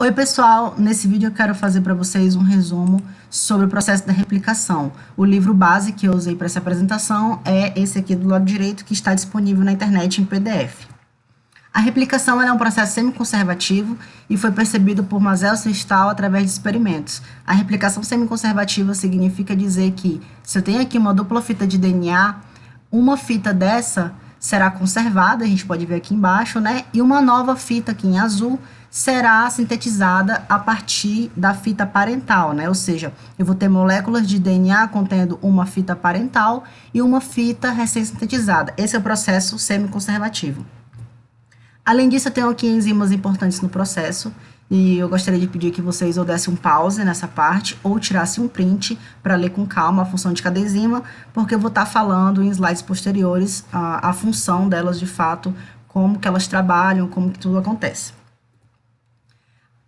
Oi, pessoal! Nesse vídeo eu quero fazer para vocês um resumo sobre o processo da replicação. O livro base que eu usei para essa apresentação é esse aqui do lado direito, que está disponível na internet em PDF. A replicação é um processo semiconservativo e foi percebido por Mazelson e Stahl através de experimentos. A replicação semiconservativa significa dizer que, se eu tenho aqui uma dupla fita de DNA, uma fita dessa será conservada, a gente pode ver aqui embaixo, né? E uma nova fita aqui em azul será sintetizada a partir da fita parental, né? Ou seja, eu vou ter moléculas de DNA contendo uma fita parental e uma fita recém-sintetizada. Esse é o processo semiconservativo. Além disso, eu tenho aqui enzimas importantes no processo, e eu gostaria de pedir que vocês ou dessem um pause nessa parte, ou tirassem um print para ler com calma a função de cada enzima, porque eu vou estar falando em slides posteriores a função delas de fato, como que elas trabalham, como que tudo acontece.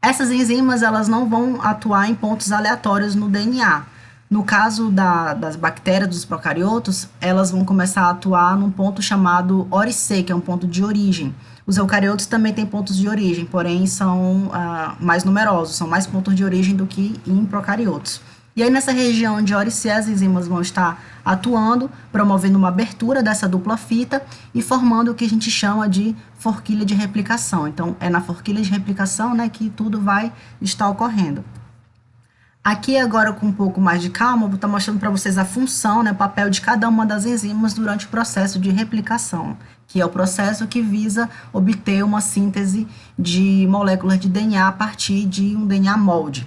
Essas enzimas, elas não vão atuar em pontos aleatórios no DNA. No caso das bactérias, dos procariotos, elas vão começar a atuar num ponto chamado ORIC, que é um ponto de origem. Os eucariotos também têm pontos de origem, porém são mais numerosos, são mais pontos de origem do que em procariotos. E aí, nessa região de ORIC, as enzimas vão estar atuando, promovendo uma abertura dessa dupla fita e formando o que a gente chama de forquilha de replicação. Então, é na forquilha de replicação, né, que tudo vai estar ocorrendo. Aqui, agora, com um pouco mais de calma, eu vou estar mostrando para vocês a função, né, o papel de cada uma das enzimas durante o processo de replicação, que é o processo que visa obter uma síntese de moléculas de DNA a partir de um DNA molde.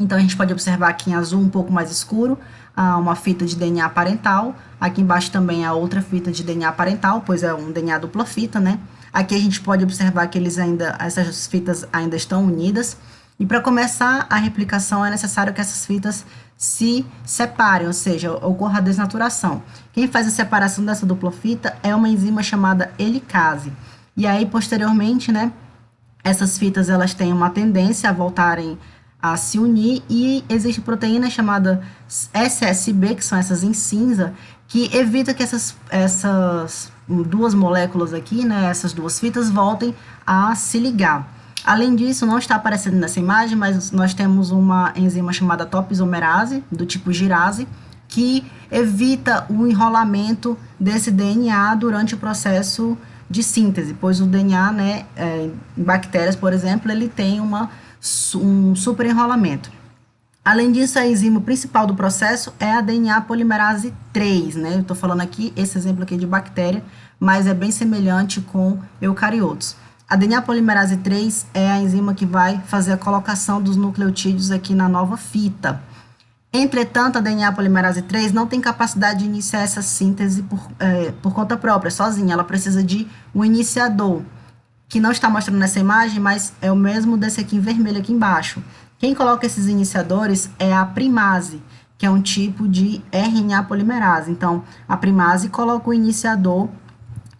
Então, a gente pode observar aqui em azul um pouco mais escuro, uma fita de DNA parental. Aqui embaixo também a outra fita de DNA parental, pois é um DNA dupla fita, né? Aqui a gente pode observar que essas fitas ainda estão unidas. E para começar a replicação é necessário que essas fitas se separem, ou seja, ocorra a desnaturação. Quem faz a separação dessa dupla fita é uma enzima chamada helicase. E aí, posteriormente, né, essas fitas elas têm uma tendência a voltarem a se unir e existe proteína chamada SSB, que são essas em cinza, que evita que essas duas moléculas aqui, né, essas duas fitas, voltem a se ligar. Além disso, não está aparecendo nessa imagem, mas nós temos uma enzima chamada topoisomerase, do tipo girase, que evita o enrolamento desse DNA durante o processo de síntese, pois o DNA, né, em bactérias, por exemplo, ele tem um super enrolamento. Além disso, a enzima principal do processo é a DNA polimerase 3, né? Eu estou falando aqui, esse exemplo aqui é de bactéria, mas é bem semelhante com eucariotos. A DNA polimerase 3 é a enzima que vai fazer a colocação dos nucleotídeos aqui na nova fita. Entretanto, a DNA polimerase 3 não tem capacidade de iniciar essa síntese por conta própria, sozinha. Ela precisa de um iniciador, que não está mostrando nessa imagem, mas é o mesmo desse aqui em vermelho aqui embaixo. Quem coloca esses iniciadores é a primase, que é um tipo de RNA polimerase. Então, a primase coloca o iniciador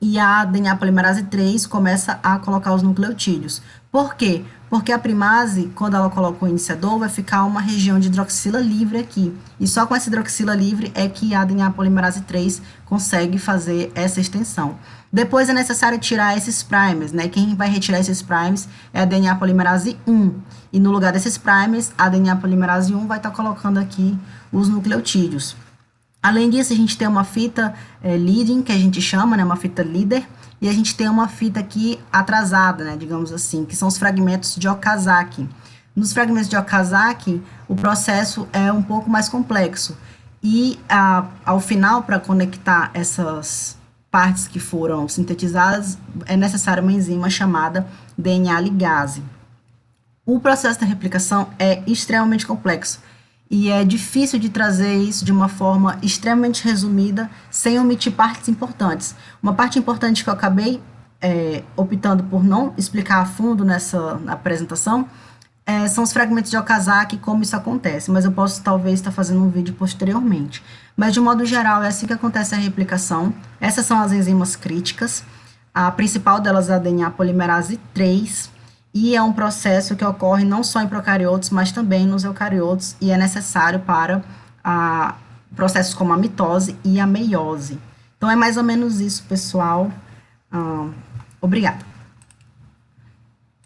e a DNA polimerase 3 começa a colocar os nucleotídeos. Por quê? Porque a primase, quando ela coloca o iniciador, vai ficar uma região de hidroxila livre aqui. E só com essa hidroxila livre é que a DNA polimerase 3 consegue fazer essa extensão. Depois é necessário tirar esses primers, né? Quem vai retirar esses primers é a DNA polimerase 1. E no lugar desses primers, a DNA polimerase 1 vai estar colocando aqui os nucleotídeos. Além disso, a gente tem uma fita leading, que a gente chama, né, uma fita líder, e a gente tem uma fita aqui atrasada, né, digamos assim, que são os fragmentos de Okazaki. Nos fragmentos de Okazaki, o processo é um pouco mais complexo, e ao final, para conectar essas partes que foram sintetizadas, é necessária uma enzima chamada DNA ligase. O processo da replicação é extremamente complexo, e é difícil de trazer isso de uma forma extremamente resumida, sem omitir partes importantes. Uma parte importante que eu acabei optando por não explicar a fundo nessa apresentação são os fragmentos de Okazaki, como isso acontece, mas eu posso talvez estar fazendo um vídeo posteriormente. Mas de modo geral é assim que acontece a replicação. Essas são as enzimas críticas, a principal delas é a DNA polimerase 3, e é um processo que ocorre não só em procariotos, mas também nos eucariotos, e é necessário para processos como a mitose e a meiose. Então, é mais ou menos isso, pessoal. Obrigada.